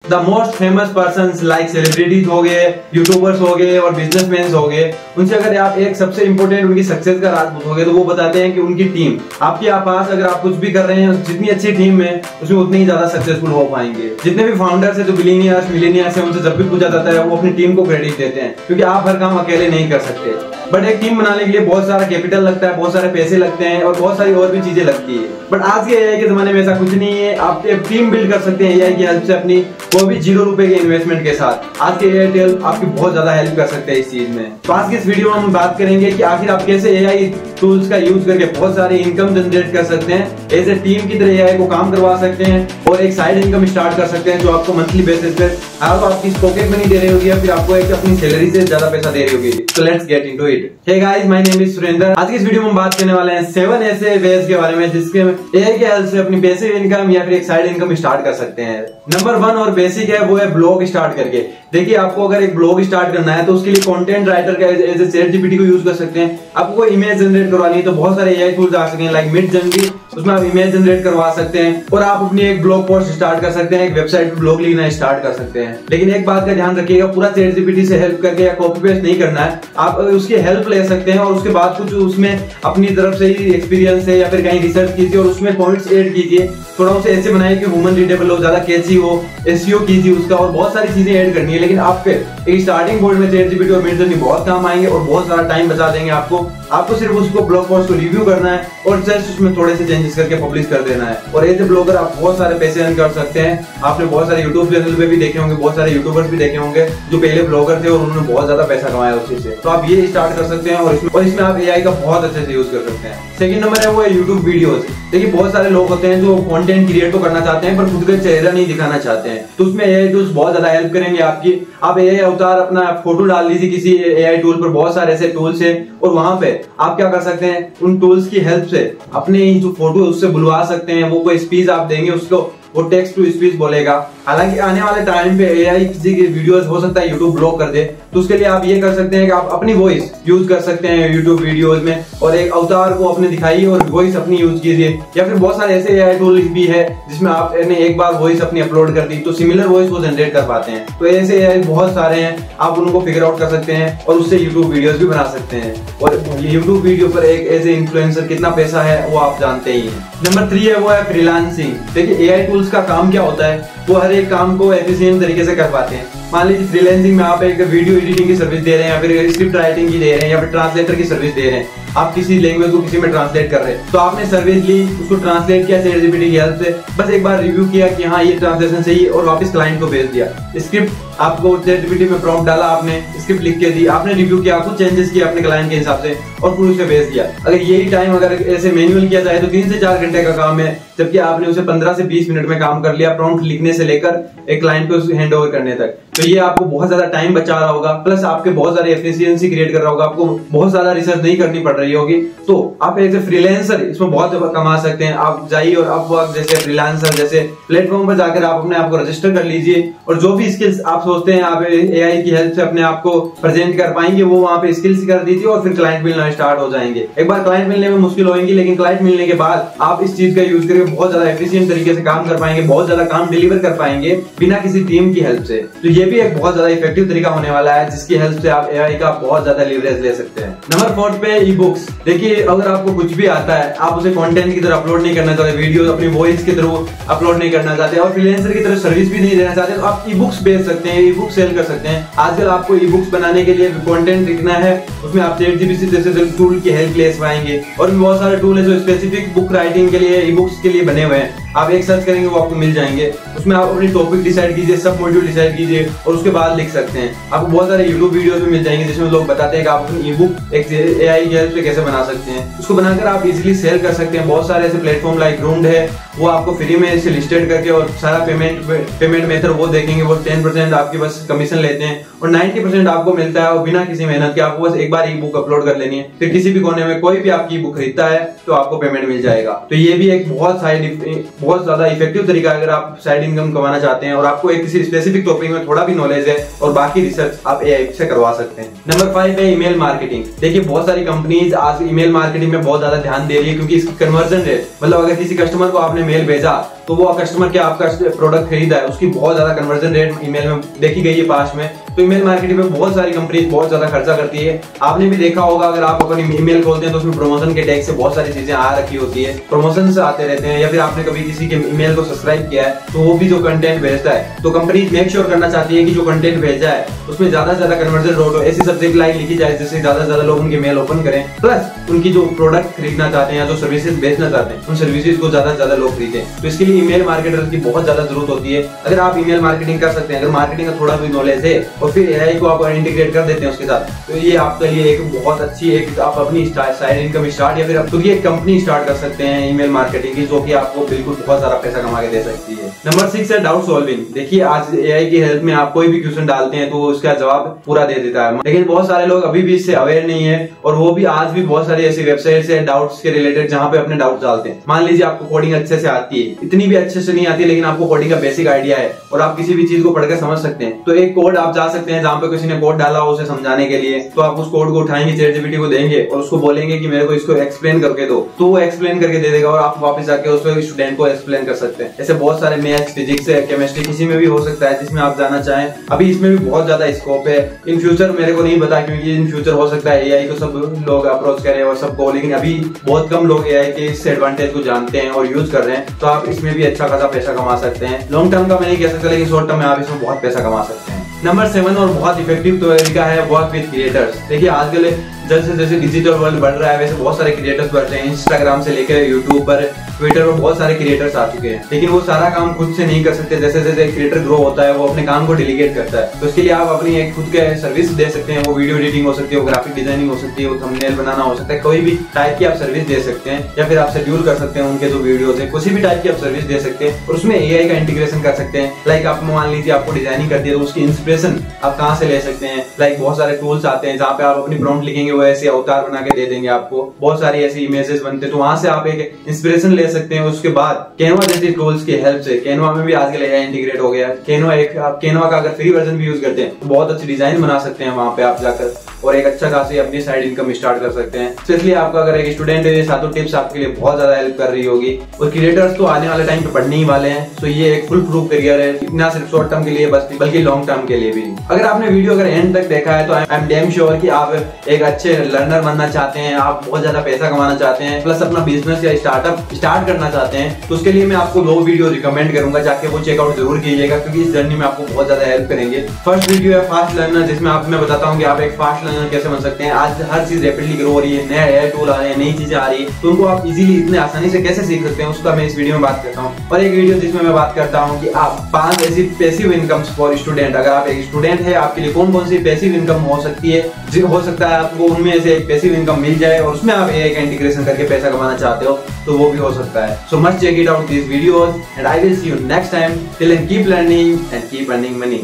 The most famous persons like celebrities हो गए, YouTubers हो गए और बिजनेसमैन हो गए, उनसे अगर आप एक सबसे इंपॉर्टेंट उनकी सक्सेस का राज पूछोगे तो वो बताते हैं कि उनकी टीम। आपके पास अगर आप कुछ भी कर रहे हैं, जितनी अच्छी टीम है उसमें उतनी ही ज्यादा सक्सेसफुल हो पाएंगे। जितने भी फाउंडर्स है, जो बिलियनियर्स मिलियनियर्स है, उनसे जब भी पूछा जाता है वो अपनी टीम को क्रेडिट देते हैं, क्योंकि आप हर काम अकेले नहीं कर सकते। बट एक टीम बनाने के लिए बहुत सारा कैपिटल लगता है, बहुत सारे पैसे लगते हैं और बहुत सारी और भी चीजें लगती है। बट आज के एआई के जमाने में ऐसा कुछ नहीं है। आप एक टीम बिल्ड कर सकते हैं एआई की हेल्प से, अपनी वो भी 0 रुपए के इन्वेस्टमेंट के साथ। आज के एयरटेल आपकी बहुत ज्यादा हेल्प कर सकते हैं इस चीज में। तो आज की इस वीडियो में हम बात करेंगे कि आखिर आप कैसे एआई टूल्स का यूज करके बहुत सारी इनकम जनरेट कर सकते हैं, एज ए टीम की तरह एआई को काम करवा सकते हैं और एक साइड इनकम स्टार्ट कर सकते हैं जो आपको मंथली बेसिस पे आपकी पॉकेट मनी दे रही होगी या फिर आपको एक अपनी सैलरी से ज्यादा पैसा दे रही होगी। तो let's get into it. Hey guys, my name is Surendra. आज की इस वीडियो में हम बात करने वाले हैं 7 ऐसे वेज के बारे में जिसके एआई के हेल्प से अपनी पैसिव इनकम या फिर एक साइड इनकम स्टार्ट कर सकते हैं। नंबर 1 और बेसिक है वो है ब्लॉग स्टार्ट करके। देखिए, आपको अगर एक ब्लॉग स्टार्ट करना है तो उसके लिए कंटेंट राइटर का एज ए चैट जीपीटी को यूज कर सकते हैं। आपको कोई इमेज जनरेट करवानी है तो बहुत सारे एआई टूल्स आ सकते हैं लाइक मिडजर्नी, उसमें आप इमेज जनरेट करवा सकते हैं और आप अपनी एक ब्लॉग पोस्ट स्टार्ट कर सकते हैं, एक वेबसाइट पे ब्लॉग लिखना स्टार्ट कर सकते हैं। लेकिन एक बात का ध्यान रखिएगा, पूरा चैट जीपीटी से हेल्प करके या कॉपी पेस्ट नहीं करना है। आप उसकी हेल्प ले सकते हैं और उसके बाद कुछ उसमें अपनी तरफ से ही एक्सपीरियंस है या फिर कहीं रिसर्च कीजिए और उसमें पॉइंट्स ऐड कीजिए। थोड़ा उसे ऐसे बनाइए कि ह्यूमन रीडेबल हो, ज्यादा कैची हो, एसईओ कीजिए उसका और बहुत सारी चीजें ऐड करनी है। लेकिन आप फिर एक स्टार्टिंग पॉइंट में चैट जीपीटी और मिडजर्नी बहुत काम आएंगे और बहुत सारा टाइम बचा देंगे आपको सिर्फ उसको ब्लॉग पोस्ट को रिव्यू करना है और जस्ट उसमें थोड़े से चेंजेस करके पब्लिश कर देना है। और एज ए ब्लॉगर आप बहुत सारे पैसे अर्न कर सकते हैं। आपने बहुत सारे यूट्यूब चैनल पे भी देखे होंगे, बहुत सारे यूट्यूबर्स भी देखे होंगे जो पहले ब्लॉगर थे और उन्होंने बहुत ज्यादा पैसा कमाया उसी से। तो आप ये स्टार्ट कर सकते हैं और इसमें आप एआई का बहुत अच्छे से यूज कर सकते हैं। सेकंड नंबर है वो है यूट्यूब वीडियोस। देखिए, बहुत सारे लोग होते हैं जो कंटेंट क्रिएट तो करना चाहते हैं पर खुद का चेहरा नहीं दिखाना चाहते हैं, तो उसमें एआई टूल्स बहुत ज्यादा हेल्प करेंगे आपकी। आप एआई अवतार अपना फोटो डाल दीजिए किसी एआई टूल पर, बहुत सारे ऐसे टूल्स हैं और वहां पे आप क्या कर सकते हैं, उन टूल्स की हेल्प से अपने जो फोटो उससे बुलवा सकते हैं। वो कोई स्पीच आप देंगे उसको, वो टेक्स्ट टू स्पीच बोलेगा। हालांकि आने वाले टाइम पे एआई किसी की वीडियोस हो सकता है यूट्यूब ब्लॉक कर दे, तो उसके लिए आप ये कर सकते हैं कि आप अपनी वॉइस यूज कर सकते हैं यूट्यूब वीडियोस में और एक अवतार को अपने दिखाइए और वॉइस अपनी यूज कीजिए। या फिर बहुत सारे ऐसे एआई टूल भी है जिसमें आपने एक बार वॉइस अपनी अपलोड कर दी तो सिमिलर वॉइस वो जनरेट कर पाते हैं। तो ऐसे एआई बहुत सारे हैं, आप उनको फिगर आउट कर सकते हैं और उससे यूट्यूब वीडियोस भी बना सकते हैं। और यूट्यूब वीडियो पर एक एज ए इन्फ्लुएंसर कितना पैसा है वो आप जानते ही हैं। नंबर 3 है वो है फ्रीलांसिंग। देखिए, एआई टूल्स का काम क्या होता है, वो हर एक काम को एफिशिएंट तरीके से कर पाते हैं। मान लीजिए फ्रीलांसिंग में आप एक वीडियो एडिटिंग की सर्विस दे रहे हैं या फिर स्क्रिप्ट राइटिंग की दे रहे हैं या फिर ट्रांसलेटर की सर्विस दे रहे हैं। आप किसी लैंग्वेज को किसी में ट्रांसलेट कर रहे हैं, तो आपने सर्विस ली, उसको ट्रांसलेट किया चैट जीपीटी की हेल्प से, बस एक बार रिव्यू किया कि हाँ ये ट्रांसलेशन सही है और वापस क्लाइंट को भेज दिया। स्क्रिप्ट आपको चैट जीपीटी में प्रॉम्प्ट डाला, आपने स्क्रिप्ट लिख के दी, आपने रिव्यू किया, कुछ चेंजेस किए अपने क्लाइंट के हिसाब से और फिर उसे भेज दिया। अगर यही टाइम अगर ऐसे मैनुअल किया जाए तो 3 से 4 घंटे का काम है, जबकि आपने उसे 15 से 20 मिनट में काम कर लिया, प्रॉम्प्ट लिखने से लेकर एक क्लाइंट को हैंड ओवर करने तक। तो ये आपको बहुत ज्यादा टाइम बचा रहा होगा, प्लस आपके बहुत सारे एफिशिएंसी क्रिएट कर रहा होगा, आपको बहुत ज्यादा रिसर्च नहीं करनी पड़ रही होगी। तो आप एज ए फ्रीलांसर इसमें बहुत कमा सकते हैं। आप जाइए और आप जैसे फ्रीलांसर जैसे प्लेटफॉर्म पर जाकर आप अपने आप को रजिस्टर कर लीजिए और जो भी स्किल्स आप सोचते हैं आप एआई की हेल्प से अपने आप को प्रेजेंट कर पाएंगे, वो वहां पे स्किल्स कर दीजिए और फिर क्लाइंट मिलना स्टार्ट हो जाएंगे। एक बार क्लाइंट मिलने में मुश्किल होगी, लेकिन क्लाइंट मिलने के बाद आप इस चीज का यूज करके बहुत ज्यादा एफिशिएंट तरीके से काम कर पाएंगे, बहुत ज्यादा काम डिलीवर कर पाएंगे बिना किसी टीम की हेल्प से। तो ये भी एक बहुत ज्यादा इफेक्टिव तरीका होने वाला है जिसकी हेल्प से आप एआई का बहुत ज्यादा लीवरेज ले सकते हैं। नंबर 4 पे ई बुक्स। देखिए, अगर आपको कुछ भी आता है, आप उसे कंटेंट की तरह अपलोड नहीं करना चाहते, वीडियो अपनी वॉइस के थ्रू अपलोड नहीं करना चाहते और फ्रीलांसर की तरह सर्विस भी नहीं देना चाहते, तो आप ई बुक्स बेच सकते हैं, ई बुक सेल कर सकते हैं। आजकल आपको ई बुक्स बनाने के लिए कंटेंट लिखना है, उसमें आप चैट जीपीटी जैसे टूल की हेल्प ले पाएंगे और भी बहुत सारे टूल है जो स्पेसिफिक बुक राइटिंग के लिए, ई बुक्स के लिए बने हुए हैं। आप एक सर्च करेंगे वो आपको मिल जाएंगे। उसमें आप अपनी टॉपिक डिसाइड कीजिए, सब मॉड्यूल डिसाइड कीजिए और उसके बाद लिख सकते हैं। आपको बहुत सारे यूट्यूब वीडियोस भी मिल जाएंगे जिसमें लोग बताते हैं कि आप अपनी ई बुक एक एआई की हेल्प से कैसे बना सकते हैं। उसको बनाकर आप इजीली सेल कर सकते हैं। बहुत सारे ऐसे प्लेटफॉर्म लाइक ग्रूंड है, वो आपको फ्री में इसे लिस्टेड करके और सारा पेमेंट मेथड वो देखेंगे। वो 10% आपकी बस कमीशन लेते हैं और 90% आपको मिलता है और बिना किसी मेहनत के। आपको बस एक बार ई बुक अपलोड कर लेनी है, फिर किसी भी कोने में कोई भी आपकी बुक खरीदता है तो आपको पेमेंट मिल जाएगा। तो ये भी एक बहुत ज्यादा इफेक्टिव तरीका है अगर आप साइड इनकम कमाना चाहते हैं और आपको एक किसी स्पेसिफिक टॉपिक में थोड़ा भी नॉलेज है और बाकी रिसर्च आप एआई से करवा सकते हैं। नंबर 5 है ईमेल मार्केटिंग। देखिए, बहुत सारी कंपनीज आज ईमेल मार्केटिंग में बहुत ज्यादा ध्यान दे रही है क्योंकि इसकी कन्वर्जन रेट, मतलब अगर किसी कस्टमर को आपने मेल भेजा तो वो कस्टमर क्या आपका प्रोडक्ट खरीदा है उसकी बहुत ज्यादा कन्वर्जन रेट ईमेल में देखी गई है पास में। तो ईमेल मार्केटिंग में बहुत सारी कंपनी बहुत ज्यादा खर्चा करती है। आपने भी देखा होगा, अगर आप अपनी ईमेल खोलते हैं तो उसमें प्रमोशन के टैग से बहुत सारी चीजें आ रखी होती है, प्रमोशन से आते रहते हैं, या फिर आपने कभी किसी के ईमेल को सब्सक्राइब किया है तो वो भी जो कंटेंट भेजता है, तो कंपनी मेक श्योर करना चाहती है कि जो कंटेंट भेजा है उसमें ज्यादा से ज्यादा कन्वर्जन रेट हो, ऐसी सब्जेक्ट लाइन लिखी जाए जिससे ज्यादा से ज्यादा लोग उनके मेल ओपन करें, प्लस उनकी जो प्रोडक्ट खरीदना चाहते हैं या जो सर्विसेज बेचना चाहते हैं उन सर्विसेज को ज्यादा से ज्यादा लोग खरीदें। तो इसके लिए ईमेल मार्केटर की बहुत ज्यादा जरूरत होती है। अगर आप ईमेल मार्केटिंग कर सकते हैं, अगर मार्केटिंग का थोड़ा भी नॉलेज है और फिर एआई को आप इंटीग्रेट कर देते हैं उसके साथ, तो ये आपके लिए एक बहुत अच्छी एक आप अपनी साइड इनकम स्टार्ट या फिर आप खुद की एक कंपनी स्टार्ट कर सकते हैं ईमेल मार्केटिंग की, जो कि आपको बिल्कुल बहुत सारा पैसा कमा के दे सकती है। नंबर 6 है डाउट सॉल्विंग। देखिए आज एआई की हेल्प में आप कोई भी क्वेश्चन डालते हैं तो उसका जवाब पूरा दे देता है, लेकिन बहुत सारे लोग अभी भी इससे अवेयर नहीं है और वो भी आज भी बहुत सारी ऐसी वेबसाइट्स है डाउट्स के रिलेटेड जहां पे अपने डाउट डालते हैं। मान लीजिए आपको कोडिंग अच्छे से आती है, इतनी भी अच्छे से नहीं आती लेकिन आपको कोडिंग का बेसिक आइडिया है और आप किसी भी चीज को पढ़कर समझ सकते हैं, तो एक कोड आप जा सकते हैं जहां पे किसी ने कोड डाला हो उसे समझाने के लिए, तो आप उस कोड को उठाएंगे, चैटजीपीटी को देंगे और उसको बोलेंगे कि मेरे को इसको एक्सप्लेन करके दो, तो वो एक्सप्लेन करके दे देगा और आप वापस जाके उसको स्टूडेंट को एक्सप्लेन कर सकते हैं। ऐसे बहुत सारे मैथ्स, फिजिक्स, केमिस्ट्री किसी में भी हो सकता है जिसमें आप जाना चाहें। अभी इसमें भी बहुत ज्यादा स्कोप है। इन फ्यूचर मेरे को नहीं पता, क्योंकि इन फ्यूचर हो सकता है एआई को सब लोग अप्रोच करें और सबको, लेकिन अभी बहुत कम लोग एआई के इस एडवांटेज को जानते हैं और यूज कर रहे हैं, तो आप इसमें भी अच्छा खासा पैसा कमा सकते हैं। लॉन्ग टर्म का मैं नहीं कह सकता, लेकिन शॉर्ट टर्म में आप इसमें बहुत पैसा कमा सकते हैं। नंबर 7 और बहुत इफेक्टिव तरीका है वर्क विद क्रिएटर्स। देखिए आजकल जैसे जैसे डिजिटल वर्ल्ड बढ़ रहा है वैसे बहुत सारे क्रिएटर्स बढ़ रहे हैं। इंस्टाग्राम से लेकर यूट्यूब पर, ट्विटर पर बहुत सारे क्रिएटर्स आ चुके हैं, लेकिन वो सारा काम खुद से नहीं कर सकते। जैसे जैसे क्रिएटर ग्रो होता है वो अपने काम को डेलीगेट करता है, तो इसके लिए आप अपनी एक खुद के सर्विस दे सकते हैं। वो वीडियो एडिटिंग हो सकती है, वो ग्राफिक डिजाइनिंग हो सकती है, वो थंबनेल बनाना हो सकता है, कोई भी टाइप की आप सर्विस दे सकते हैं, या फिर आप शेड्यूल कर सकते हैं उनके जो वीडियोस है, किसी भी टाइप की आप सर्विस दे सकते हैं और उसमें एआई का इंटीग्रेशन कर सकते हैं। लाइक आप मान लीजिए आपको डिजाइनिंग करती है तो उसकी इंस्पिरेशन आप कहाँ से ले सकते हैं। लाइक बहुत सारे टूल्स आते हैं जहाँ पे आप अपनी प्रॉम्प्ट लिखेंगे वो ऐसे अवतार बना के दे देंगे आपको, बहुत सारी ऐसी इमेजेस बनते हैं, तो वहां से आप एक इंस्पिरेशन ले सकते हैं। उसके बाद कैनवा जैसी टूल्स की हेल्प से, कैनवा में भी आजकल एआई इंटीग्रेट हो गया है। कैनवा एक आप कैनवा का अगर फ्री वर्जन भी यूज करते हैं तो बहुत अच्छी डिजाइन बना सकते हैं वहां पे आप जाकर और एक अच्छा खासी अपनी साइड इनकम स्टार्ट कर सकते हैं। तो इसलिए आपका अगर एक स्टूडेंट है, ये सातों टिप्स आपके लिए बहुत ज्यादा हेल्प कर रही होगी। और क्रिएटर्स तो आने वाले टाइम पे पढ़ने ही वाले हैं, तो ये एक फुल प्रूफ करियर है, ना सिर्फ शॉर्ट टर्म के लिए बस बल्कि लॉन्ग टर्म के लिए भी। अगर आपने वीडियो अगर एंड तक देखा है तो आई एम डैम श्योर कि आप एक अच्छे लर्नर बनना चाहते हैं, आप बहुत ज्यादा पैसा कमाना चाहते हैं, प्लस अपना बिजनेस या स्टार्टअप स्टार्ट करना चाहते हैं, तो उसके लिए मैं आपको 2 वीडियो रिकमेंड करूंगा, जाके वो चेकआउट जरूर कीजिएगा, क्योंकि इस जर्नी में आपको बहुत ज्यादा हेल्प करेंगे। फर्स्ट वीडियो है फास्ट लर्नर, जिसमें आप मैं बताता हूँ कि आप एक फास्ट लर्नर कैसे बन सकते हैं। आज हर चीज रैपिडली ग्रो हो रही है, नए एआई टूल आ रहे हैं, नई चीजें आ रही है, तो उनको आप इजीली इतने आसानी से कैसे सीख सकते हैं उसका मैं इस वीडियो में बात करता हूँ। और एक वीडियो जिसमें मैं बात करता हूँ कि आप 5 ऐसी पैसिव इनकम्स फॉर स्टूडेंट, अगर आप एक स्टूडेंट है आपके लिए कौन कौन सी पैसिव इनकम हो सकती है, हो सकता है आपको उनमें से एक पैसिव इनकम मिल जाए और उसमें आप एआई का इंटीग्रेशन करके पैसा कमाना चाहते हो तो वो भी हो सकता है। So must check it out this videos and I will see you next time. Till then keep learning and keep earning money.